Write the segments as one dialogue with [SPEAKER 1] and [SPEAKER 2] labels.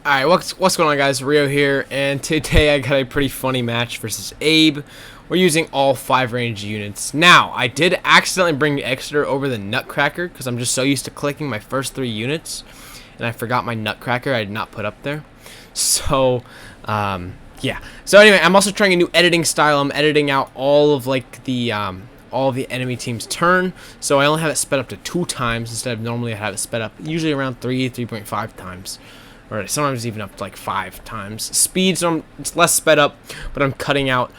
[SPEAKER 1] Alright, what's going on, guys? Rio here, and today I got a pretty funny match versus Abe. We're using all 5 range units. Now, I did accidentally bring Exeter over the Nutcracker because I'm just so used to clicking my first 3 units, and I forgot my Nutcracker I did not put up there. So, yeah. So anyway, I'm also trying a new editing style. I'm editing out all of all of the enemy team's turn, so I only have it sped up to 2 times instead of normally I have it sped up usually around 3.5 times. Or sometimes even up to like 5 times. Speed, so it's less sped up, but I'm cutting out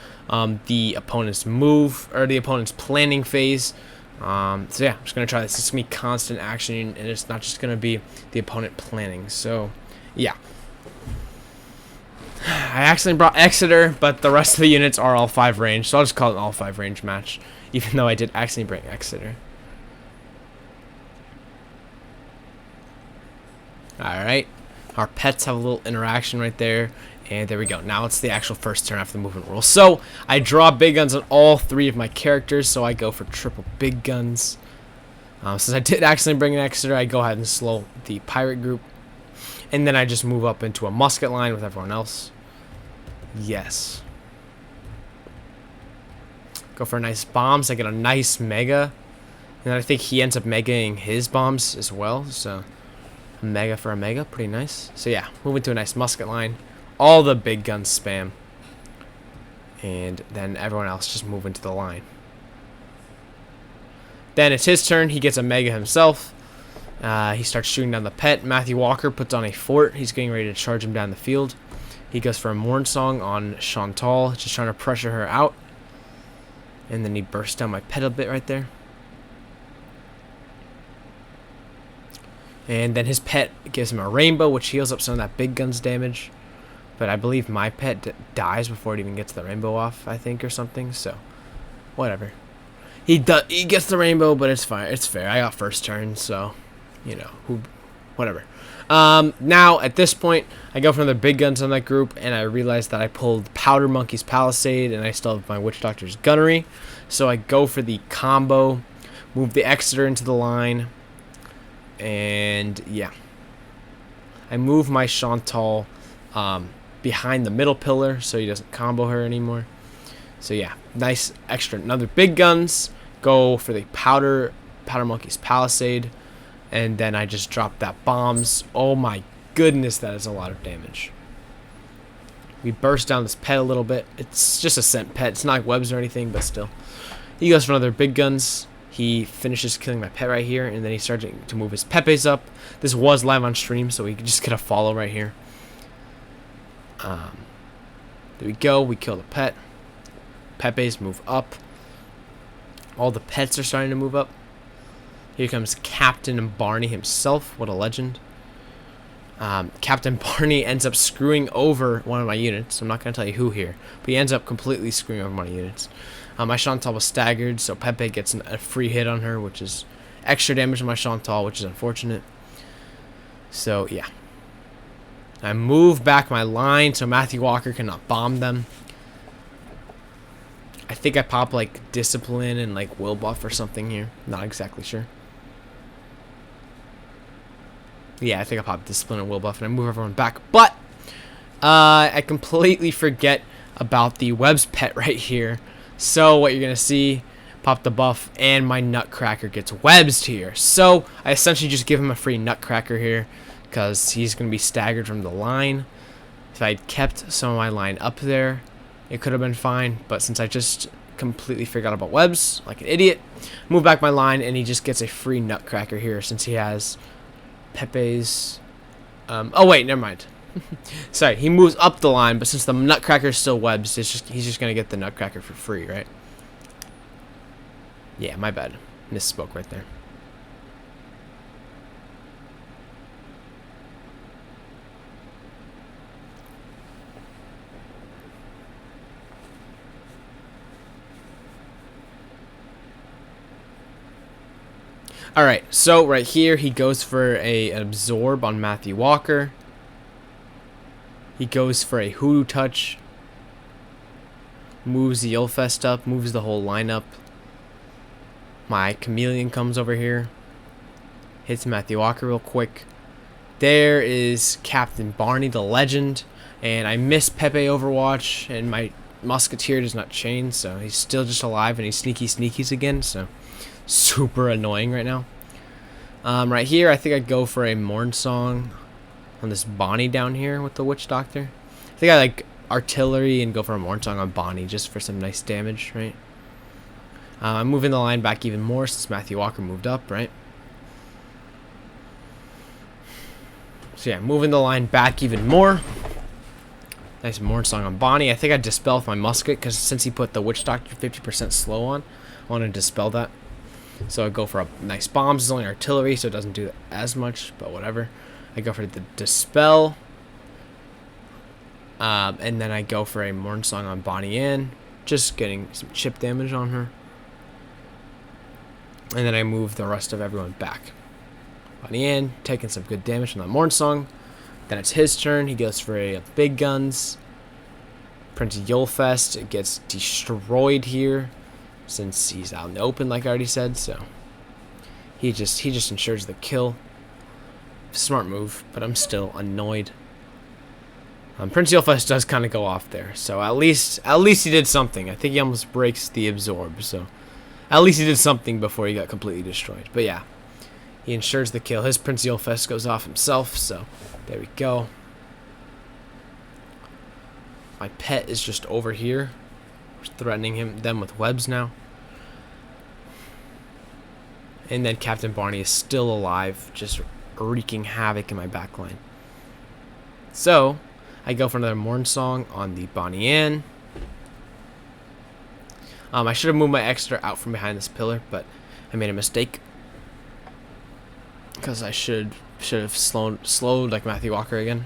[SPEAKER 1] the opponent's move, or the opponent's planning phase. So yeah, I'm just going to try this. It's going to be constant action, and it's not just going to be the opponent planning. So, yeah. I accidentally brought Exeter, but the rest of the units are all 5 range, so I'll just call it an all 5 range match, even though I did accidentally bring Exeter. Alright. Our pets have a little interaction right there. And there we go. Now it's the actual first turn after the movement rule. So I draw big guns on all 3 of my characters. So I go for triple big guns. Since I did accidentally bring an Exeter, I go ahead and slow the pirate group. And then I just move up into a musket line with everyone else. Yes. Go for nice bombs. I get a nice mega. And I think he ends up megaing his bombs as well. So mega for a mega, pretty nice. So yeah, moving to a nice musket line. All the big guns spam, and then everyone else just move into the line. Then it's his turn. He gets a mega himself. He starts shooting down the pet. Matthew Walker puts on a fort. He's getting ready to charge him down the field. He goes for a Morn Song on Chantal, just trying to pressure her out. And then he bursts down my pet a bit right there. And then his pet gives him a rainbow, which heals up some of that big gun's damage. But I believe my pet dies before it even gets the rainbow off, I think, or something. So, whatever. He gets the rainbow, but it's fine. It's fair. I got first turn, so, you know, whatever. Now, at this point, I go for another big guns on that group, and I realize that I pulled Powder Monkey's Palisade, and I still have my Witch Doctor's Gunnery. So I go for the combo, move the Exeter into the line. And yeah, I move my Chantal behind the middle pillar so he doesn't combo her anymore. So yeah, nice extra. Another big guns. Go for the powder monkey's Palisade, and then I just drop that bombs. Oh my goodness, that is a lot of damage. We burst down this pet a little bit. It's just a scent pet. It's not like webs or anything, but still. He goes for another big guns. He finishes killing my pet right here, and then he's starting to move his Pepes up. This was live on stream, so we can just get a follow right here. There we go. We kill the pet. Pepes move up. All the pets are starting to move up. Here comes Captain Barney himself. What a legend. Captain Barney ends up screwing over one of my units. I'm not going to tell you who here, but he ends up completely screwing over my units. My Chantal was staggered, so Pepe gets a free hit on her, which is extra damage on my Chantal, which is unfortunate. So, yeah. I move back my line so Matthew Walker cannot bomb them. I think I pop, like, Discipline and, like, Will Buff or something here. Not exactly sure. Yeah, I think I pop Discipline and Will Buff, and I move everyone back. But I completely forget about the Web's pet right here. So what you're going to see, pop the buff, and my Nutcracker gets webs here. So I essentially just give him a free Nutcracker here because he's going to be staggered from the line. If I had kept some of my line up there, it could have been fine. But since I just completely forgot about webs, like an idiot, move back my line, and he just gets a free Nutcracker here since he has Pepe's... oh, wait, never mind. Sorry, he moves up the line, but since the Nutcracker is still webs, he's just gonna get the Nutcracker for free, right? Yeah, my bad. Misspoke right there. Alright, so right here, he goes for an Absorb on Matthew Walker. He goes for a Hoodoo Touch. Moves the Yulfest up, moves the whole lineup. My Chameleon comes over here. Hits Matthew Walker real quick. there is Captain Barney, the legend. And I missed Pepe Overwatch, and my Musketeer does not change, so he's still just alive, and he's sneakies again, so super annoying right now. Right here, I think I'd go for a Morn Song on this Bonnie down here with the Witch Doctor. I think I like artillery and go for a Morn Song on Bonnie just for some nice damage, right? I'm moving the line back even more since Matthew Walker moved up, right? So yeah, moving the line back even more. Nice Morn Song on Bonnie. I think I dispel with my musket because since he put the Witch Doctor 50% slow on, I want to dispel that. So I go for a nice bombs. It's only artillery, so it doesn't do as much, but whatever. I go for the dispel. And then I go for a Morn Song on Bonnie Ann. Just getting some chip damage on her. And then I move the rest of everyone back. Bonnie Ann taking some good damage from that Morn Song. Then it's his turn. He goes for a big guns. Prince Yulfest gets destroyed here since he's out in the open, like I already said. So he just ensures the kill. Smart move, but I'm still annoyed. Prince Yulfest does kind of go off there, so at least he did something. I think he almost breaks the absorb, so at least he did something before he got completely destroyed. But yeah, he ensures the kill. His Prince Yulfest goes off himself, so there we go. My pet is just over here, threatening them with webs now. And then Captain Barney is still alive, just wreaking havoc in my backline. So I go for another Morn Song on the Bonnie Ann. I should have moved my extra out from behind this pillar, but I made a mistake. Because I should have slowed like Matthew Walker again.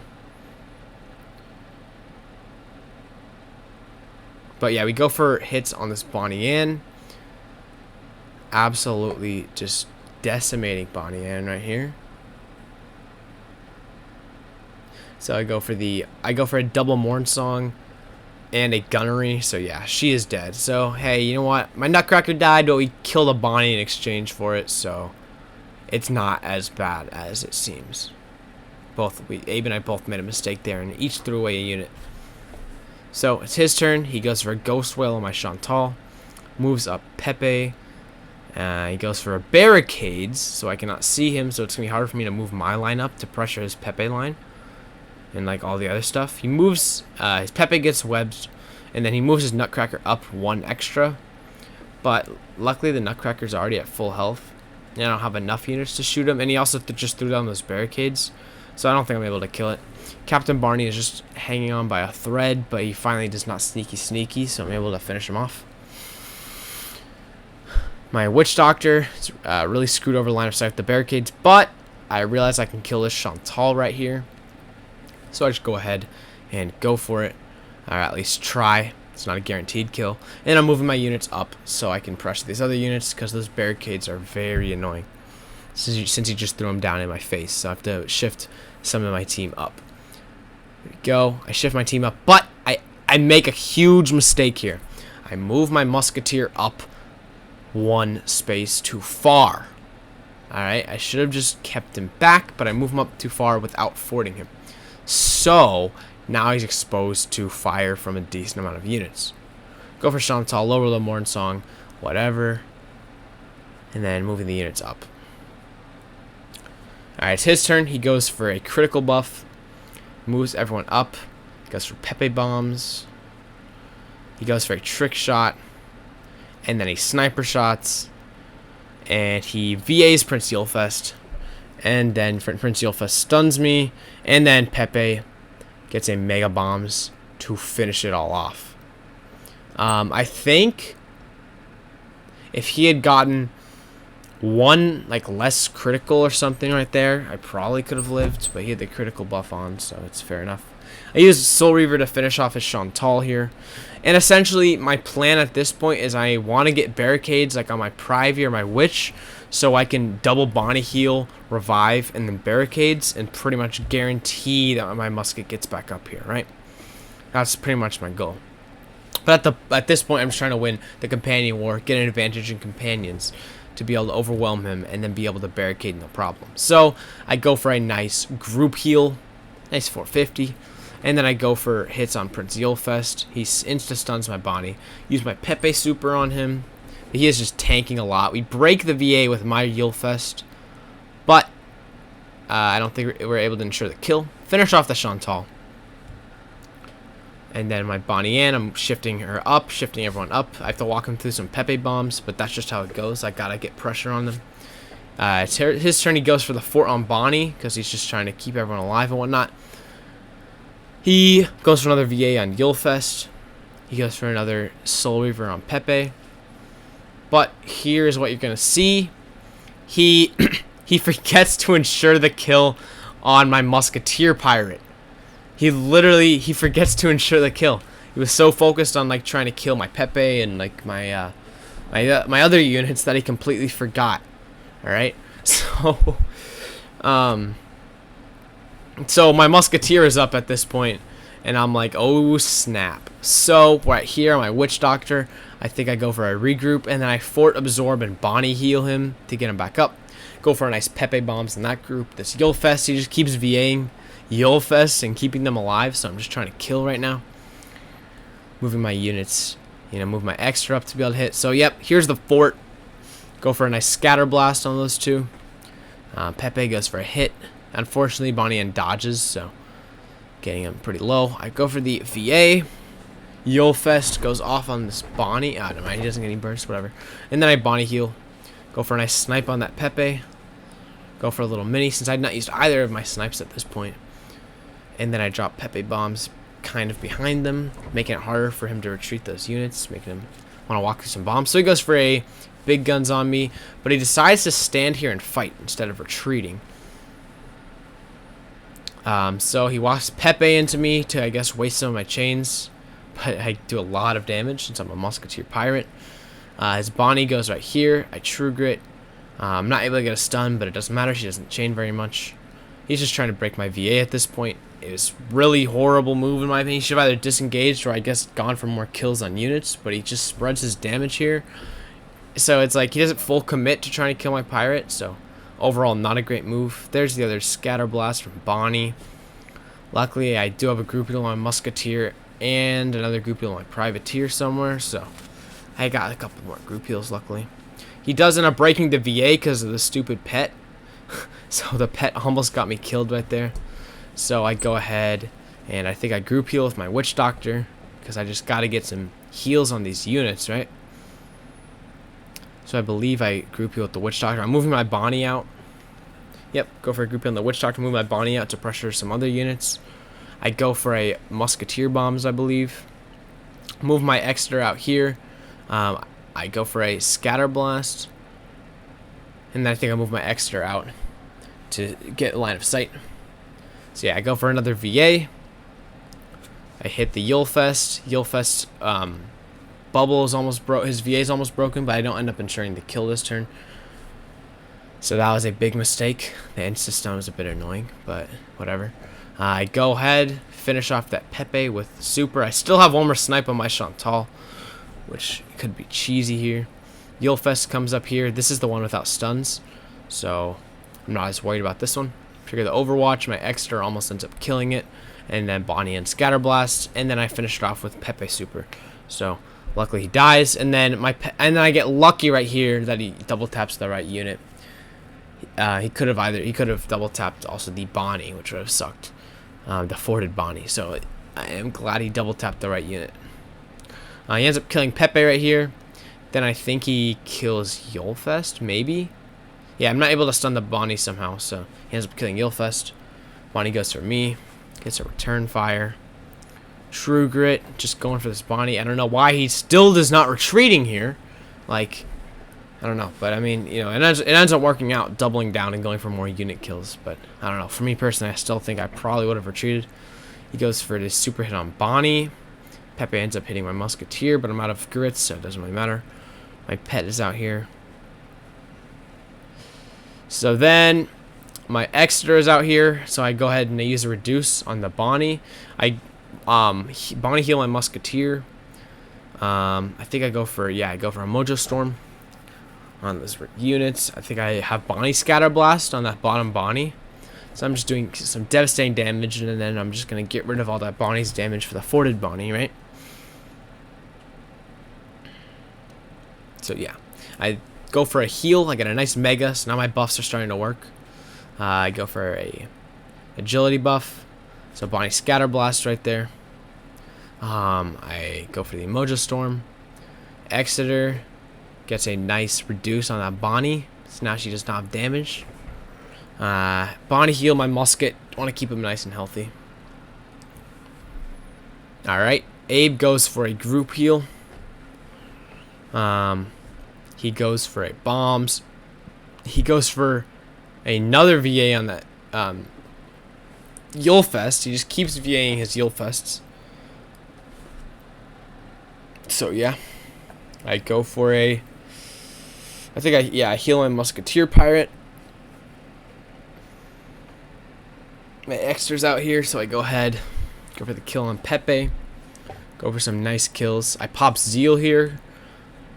[SPEAKER 1] But yeah, we go for hits on this Bonnie Ann. Absolutely just decimating Bonnie Ann right here. So I go for a double Morn Song and a gunnery. So yeah, she is dead. So hey, you know what? My Nutcracker died, but we killed a Bonnie in exchange for it, so it's not as bad as it seems. Abe and I both made a mistake there and each threw away a unit. So it's his turn. He goes for a Ghost Whale on my Chantal. Moves up Pepe. He goes for a Barricades, so I cannot see him, so it's going to be harder for me to move my line up to pressure his Pepe line. And like all the other stuff. He moves, his Pepe gets webs, and then he moves his Nutcracker up one extra. But luckily the Nutcracker's already at full health. And I don't have enough units to shoot him. And he also just threw down those barricades. So I don't think I'm able to kill it. Captain Barney is just hanging on by a thread, but he finally does not sneaky, so I'm able to finish him off. My Witch Doctor is really screwed over the line of sight with the barricades, but I realize I can kill this Chantal right here. So I just go ahead and go for it, or at least try. It's not a guaranteed kill. And I'm moving my units up so I can pressure these other units because those barricades are very annoying. Since he just threw them down in my face, so I have to shift some of my team up. There we go. I shift my team up, but I make a huge mistake here. I move my Musketeer up one space too far. Alright, I should have just kept him back, but I move him up too far without forting him. So now he's exposed to fire from a decent amount of units. Go for Chantal, lower the Morn Song, whatever. And then moving the units up. Alright, it's his turn. He goes for a critical buff. Moves everyone up. Goes for Pepe bombs. He goes for a trick shot. And then he sniper shots. And he VAs Prince Yulfest. And then Prince Yulfest stuns me. And then Pepe gets a mega bombs to finish it all off. I think if he had gotten one like less critical or something right there, I probably could have lived, but he had the critical buff on, so it's fair enough. I used Soul Reaver to finish off his Chantal here, and essentially my plan at this point is I want to get barricades like on my Privy or my Witch, so I can double Bonnie heal, revive, and then barricades, and pretty much guarantee that my musket gets back up here, right? That's pretty much my goal. But at this point, I'm just trying to win the companion war, get an advantage in companions, to be able to overwhelm him and then be able to barricade no problem. So I go for a nice group heal, nice 450, and then I go for hits on Prince Yulfest. He insta-stuns my Bonnie. Use my Pepe super on him. He is just tanking a lot. We break the VA with my Yulfest, but I don't think we're able to ensure the kill. Finish off the Chantal. And then my Bonnie Ann, I'm shifting her up, shifting everyone up. I have to walk him through some Pepe bombs, but that's just how it goes. I gotta get pressure on them. It's his turn. He goes for the fort on Bonnie because he's just trying to keep everyone alive and whatnot. He goes for another VA on Yulfest. He goes for another Soul Reaver on Pepe. But here's what you're gonna see. He he forgets to ensure the kill on my Musketeer Pirate. He forgets to ensure the kill. He was so focused on like trying to kill my Pepe and like my my other units that he completely forgot. All right, so so my Musketeer is up at this point, and I'm like, oh snap. So right here, my Witch Doctor, I think I go for a regroup, and then I Fort Absorb and Bonnie heal him to get him back up. Go for a nice Pepe bombs in that group. This Yulfest, he just keeps VAing Yulfest and keeping them alive, so I'm just trying to kill right now. Moving my units, you know, move my extra up to be able to hit. So yep, here's the fort. Go for a nice scatter blast on those two. Pepe goes for a hit. Unfortunately, Bonnie Ann dodges, so getting him pretty low. I go for the VA. Yulfest goes off on this Bonnie. Ah, never mind, he doesn't get any burst, whatever. And then I Bonnie heal. Go for a nice snipe on that Pepe. Go for a little mini since I'd not used either of my snipes at this point. And then I drop Pepe bombs kind of behind them, making it harder for him to retreat those units, making him want to walk through some bombs. So he goes for a big guns on me, but he decides to stand here and fight instead of retreating. So he walks Pepe into me to, I guess, waste some of my chains, but I do a lot of damage since I'm a Musketeer Pirate. His Bonnie goes right here. I True Grit. I'm not able to get a stun, but it doesn't matter. She doesn't chain very much. He's just trying to break my VA at this point. It was really horrible move in my opinion. He should have either disengaged or I guess gone for more kills on units, but he just spreads his damage here. So it's like he doesn't full commit to trying to kill my pirate, so overall not a great move. There's the other scatter blast from Bonnie. Luckily I do have a group heal on my Musketeer and another group heal on my Privateer somewhere, so I got a couple more group heals luckily. He does end up breaking the VA because of the stupid pet. So the pet almost got me killed right there. So I go ahead and I think I group heal with my Witch Doctor because I just got to get some heals on these units, right? So I believe I group heal with the Witch Doctor. I'm moving my Bonnie out. Yep, go for a group heal on the Witch Doctor, move my Bonnie out to pressure some other units. I go for a Musketeer bombs, I believe. Move my Exeter out here. I go for a Scatter Blast. And then I think I move my Exeter out to get line of sight. So yeah, I go for another VA. I hit the Yulfest. Yulfest bubble is almost broke. His VA is almost broken, but I don't end up ensuring the kill this turn. So that was a big mistake. The insta stun was a bit annoying, but whatever. I go ahead, finish off that Pepe with super. I still have one more snipe on my Chantal, which could be cheesy here. Yulfest comes up here. This is the one without stuns, so I'm not as worried about this one. Trigger the Overwatch. My Exeter almost ends up killing it, and then Bonnie and Scatterblast, and then I finished it off with Pepe super. So luckily he dies, and then I get lucky right here that he double taps the right unit. He could have double tapped also the Bonnie, which would have sucked. The forted Bonnie. So I am glad he double tapped the right unit. He ends up killing Pepe right here. Then I think he kills Yulfest, maybe? Yeah, I'm not able to stun the Bonnie somehow, so he ends up killing Yulfest. Bonnie goes for me. Gets a return fire. True Grit, just going for this Bonnie. I don't know why he still is not retreating here. Like, I don't know. But, I mean, you know, it ends up working out, doubling down and going for more unit kills. But, I don't know. For me personally, I still think I probably would have retreated. He goes for this super hit on Bonnie. Pepe ends up hitting my Musketeer, but I'm out of grits, so it doesn't really matter. My pet is out here. So then my Exeter is out here, so I go ahead and I use a reduce on the Bonnie. I Bonnie heal my Musketeer. I think I go for a Mojo Storm. on those units. I think I have Bonnie Scatter Blast on that bottom Bonnie. So I'm just doing some devastating damage, and then I'm just going to get rid of all that Bonnie's damage for the forted Bonnie, right? So yeah, I go for a heal. I get a nice Mega, so now my buffs are starting to work. I go for a agility buff, so Bonnie Scatter Blast right there. I go for the Mojo Storm. Exeter gets a nice reduce on that Bonnie, so now she does not have damage. Bonnie heal my musket. Want to keep him nice and healthy. Alright, Abe goes for a group heal. He goes for a bombs. He goes for another VA on that Yulefest. He just keeps VAing his Yulefests. So yeah, I go for a. I think I heal my Musketeer Pirate. My Extra's out here, so I go ahead, go for the kill on Pepe. Go for some nice kills. I pop Zeal here.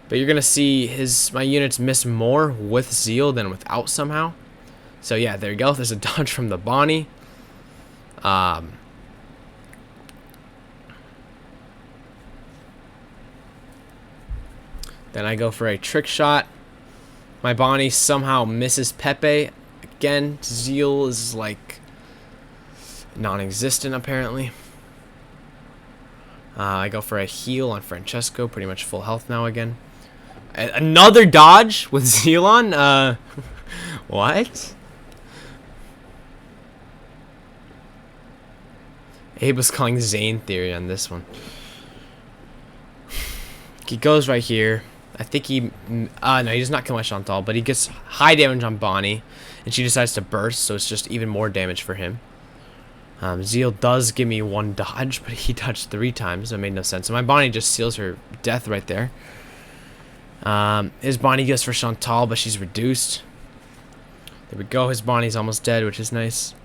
[SPEAKER 1] But you're gonna see my units miss more with Zeal than without somehow. So yeah, there you go. There's a dodge from the Bonnie. Then I go for a trick shot. My Bonnie somehow misses Pepe. Again, Zeal is like non-existent apparently. I go for a heal on Francesco. Pretty much full health now again. Another dodge with Zealon? What? Abe was calling Zane Theory on this one. He goes right here. I think no, he does not kill my Chantal, but he gets high damage on Bonnie, and she decides to burst, so it's just even more damage for him. Zeal does give me one dodge, but he dodged 3 times, so it made no sense. So my Bonnie just seals her death right there. His Bonnie goes for Chantal, but she's reduced. There we go. His Bonnie's almost dead, which is nice.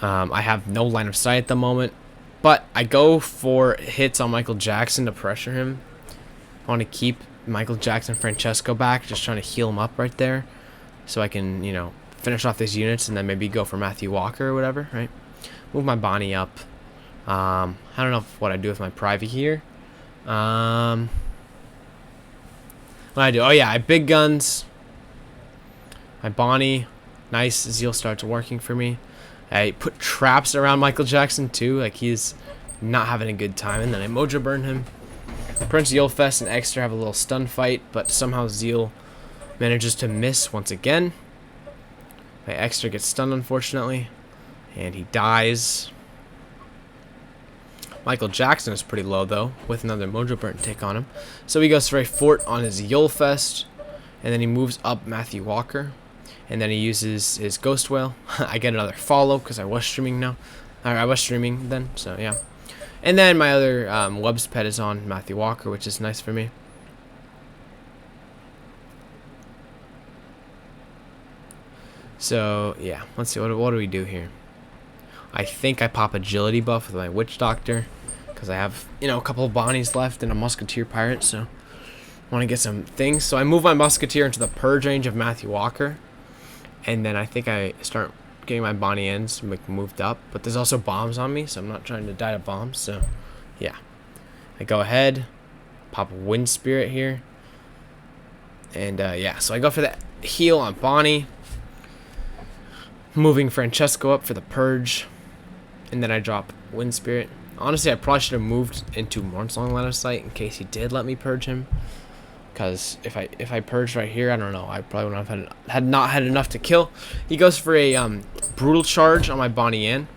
[SPEAKER 1] I have no line of sight at the moment, but I go for hits on Michael Jackson to pressure him. I want to keep Michael Jackson Francesco back, just trying to heal him up right there, so I can, you know, finish off these units and then maybe go for Matthew Walker or whatever, right? Move my Bonnie up. I don't know what I do with my Privy here. What I do? Oh yeah, I big guns. My Bonnie, nice. Zeal starts working for me. I put traps around Michael Jackson too, like he's not having a good time, and then I Mojo burn him. Prince Yulefest and Exeter have a little stun fight, but somehow Zeal manages to miss once again. My Exeter gets stunned, unfortunately, and he dies. Michael Jackson is pretty low, though, with another Mojo Burn take on him. So he goes for a fort on his Yulefest, and then he moves up Matthew Walker, and then he uses his Ghost Whale. I get another follow, because I was streaming now. I was streaming then, so yeah. And then my other Web's Pet is on Matthew Walker, which is nice for me. So, yeah, let's see, what do we do here? I think I pop agility buff with my Witch Doctor, because I have, you know, a couple of Bonnies left and a Musketeer Pirate, so I want to get some things. So I move my Musketeer into the Purge range of Matthew Walker, and then I think I start getting my Bonnie ends moved up, but there's also bombs on me, so I'm not trying to die to bombs, so yeah. I go ahead, pop Wind Spirit here, and yeah, so I go for that heal on Bonnie, moving Francesco up for the Purge, and then I drop Wind Spirit. Honestly, I probably should have moved into Mornsong line of sight in case he did let me purge him, because if I purged right here, I don't know, I probably would have not had enough to kill. He goes for a brutal charge on my Bonnie Ann.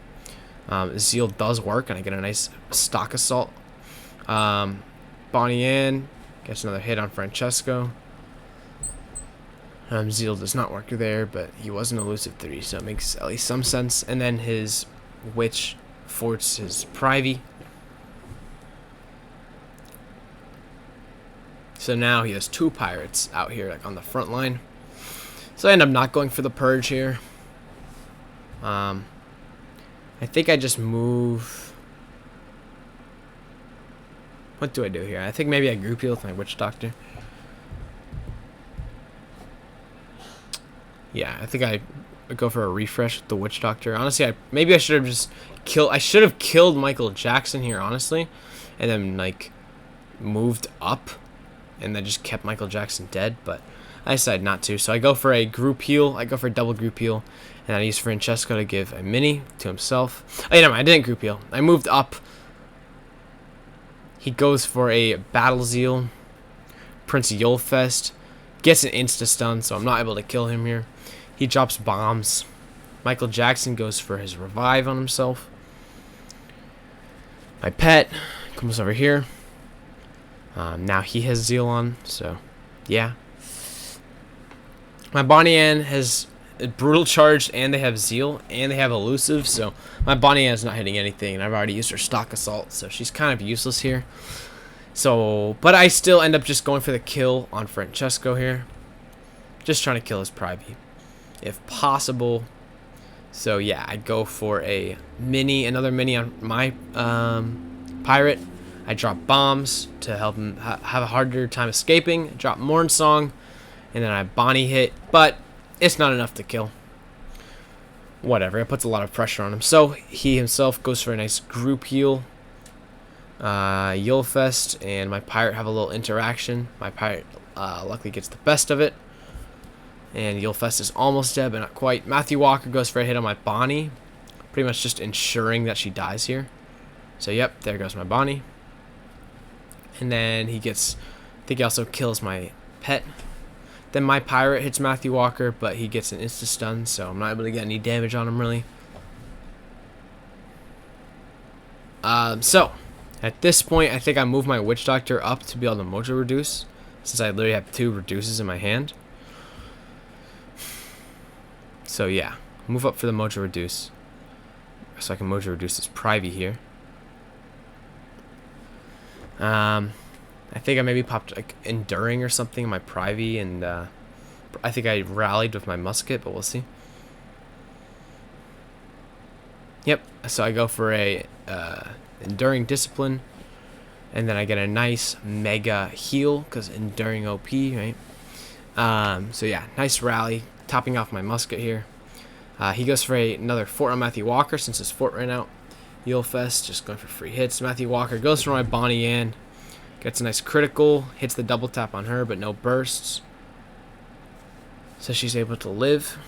[SPEAKER 1] Zeal does work, and I get a nice stock assault. Bonnie Ann gets another hit on Francesco. Zeal does not work there, but he was an elusive 3, so it makes at least some sense. And then his Witch forts his Privy. So now he has 2 pirates out here, like on the front line. So I end up not going for the Purge here. I think I just move. What do I do here? I think maybe I group heal with my Witch Doctor. Yeah, I think I go for a refresh with the Witch Doctor. Honestly, maybe I should have just killed. I should have killed Michael Jackson here, honestly, and then like moved up, and then just kept Michael Jackson dead. But I decided not to, so I go for a group heal. I go for a double group heal, and I use Francesco to give a mini to himself. Oh, yeah, no, I didn't group heal. I moved up. He goes for a Battle Zeal. Prince Yulfest gets an insta-stun, so I'm not able to kill him here. He drops bombs. Michael Jackson goes for his revive on himself. My pet comes over here. Now he has Zeal on, so yeah. My Bonnie Ann has a brutal charge, and they have Zeal, and they have elusive, so my Bonnie Ann is not hitting anything, and I've already used her stock assault, so she's kind of useless here. So, but I still end up just going for the kill on Francesco here. Just trying to kill his Privy, if possible. So yeah, I go for a mini, another mini on my pirate. I drop bombs to help him have a harder time escaping. I drop Morn Song, and then I Bonnie hit, but it's not enough to kill. Whatever, it puts a lot of pressure on him. So he himself goes for a nice group heal. Yulfest and my pirate have a little interaction. My pirate luckily gets the best of it. And Yulfest is almost dead, but not quite. Matthew Walker goes for a hit on my Bonnie. Pretty much just ensuring that she dies here. So, yep, there goes my Bonnie. And then he gets, I think he also kills my pet. Then my pirate hits Matthew Walker, but he gets an insta-stun, so I'm not able to get any damage on him, really. So, at this point, I think I move my Witch Doctor up to be able to Mojo Reduce, since I literally have 2 reduces in my hand. So yeah, move up for the Mojo Reduce, so I can Mojo Reduce this Privy here. I think I maybe popped like Enduring or something in my Privy, and I think I rallied with my musket, but we'll see. Yep, so I go for a Enduring Discipline, and then I get a nice mega heal because Enduring OP, right? So yeah, nice rally, topping off my musket here. He goes for another fort on Matthew Walker since his fort ran out. Yulfest just going for free hits. Matthew Walker goes for my Bonnie Ann, gets a nice critical, hits the double tap on her, but no bursts, so she's able to live.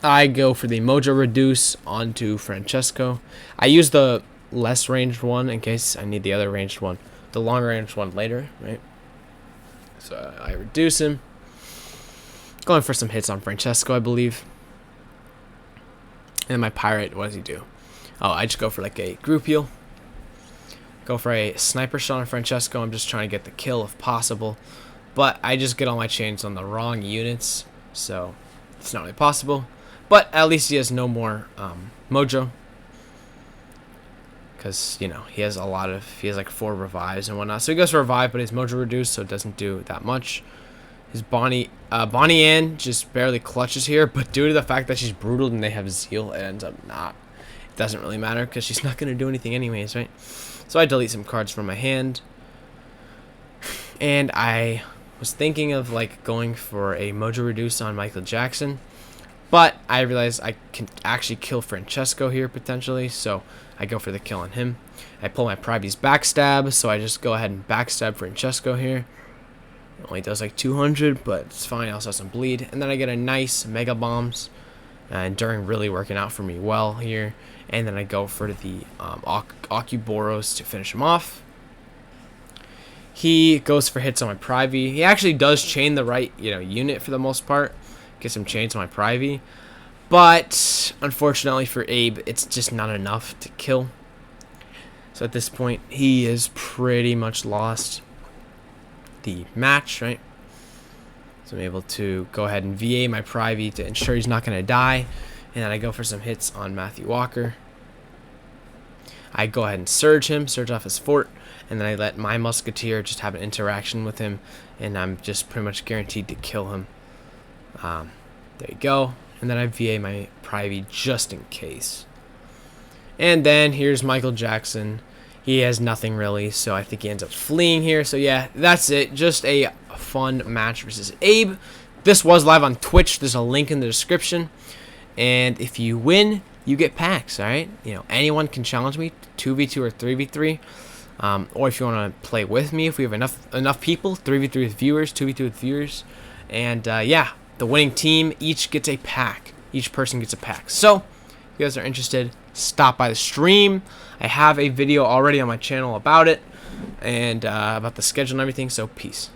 [SPEAKER 1] I go for the Mojo Reduce onto Francesco. I use the less ranged one in case I need the other ranged one, the longer ranged one later, right? So I reduce him. Going for some hits on Francesco, I believe. And my pirate, what does he do? Oh, I just go for like a group heal. Go for a sniper shot on Francesco. I'm just trying to get the kill if possible. But I just get all my chains on the wrong units, so it's not really possible. But at least he has no more mojo. Because, you know, he has like 4 revives and whatnot. So he goes for revive, but his mojo reduced, so it doesn't do that much. His Bonnie Ann just barely clutches here, but due to the fact that she's brutal and they have Zeal, it ends up not. It doesn't really matter because she's not going to do anything anyways, right? So I delete some cards from my hand. And I was thinking of like going for a Mojo Reduce on Michael Jackson, but I realized I can actually kill Francesco here potentially, so I go for the kill on him. I pull my Privy's Backstab, so I just go ahead and backstab Francesco here. It only does like 200, but it's fine. I also have some bleed. And then I get a nice Mega Bombs. Enduring really working out for me well here. And then I go for the Ocuboros to finish him off. He goes for hits on my Privy. He actually does chain the right, unit for the most part. Get some chains on my Privy. But unfortunately for Abe, it's just not enough to kill. So at this point, he is pretty much lost the match, right? So I'm able to go ahead and VA my Privy to ensure he's not going to die. And then I go for some hits on Matthew Walker. I go ahead and surge off his fort. And then I let my Musketeer just have an interaction with him. And I'm just pretty much guaranteed to kill him. There you go. And then I VA my Privy just in case. And then here's Michael Jackson. He has nothing really, so I think he ends up fleeing here. So yeah, that's it. Just a fun match versus Abe. this was live on Twitch. There's a link in the description. And if you win, you get packs, all right? You know, anyone can challenge me, 2v2 or 3v3. Or if you want to play with me, if we have enough people, 3v3 with viewers, 2v2 with viewers. And yeah, the winning team each gets a pack. Each person gets a pack. So, if you guys are interested, stop by the stream. I have a video already on my channel about it and about the schedule and everything, so peace.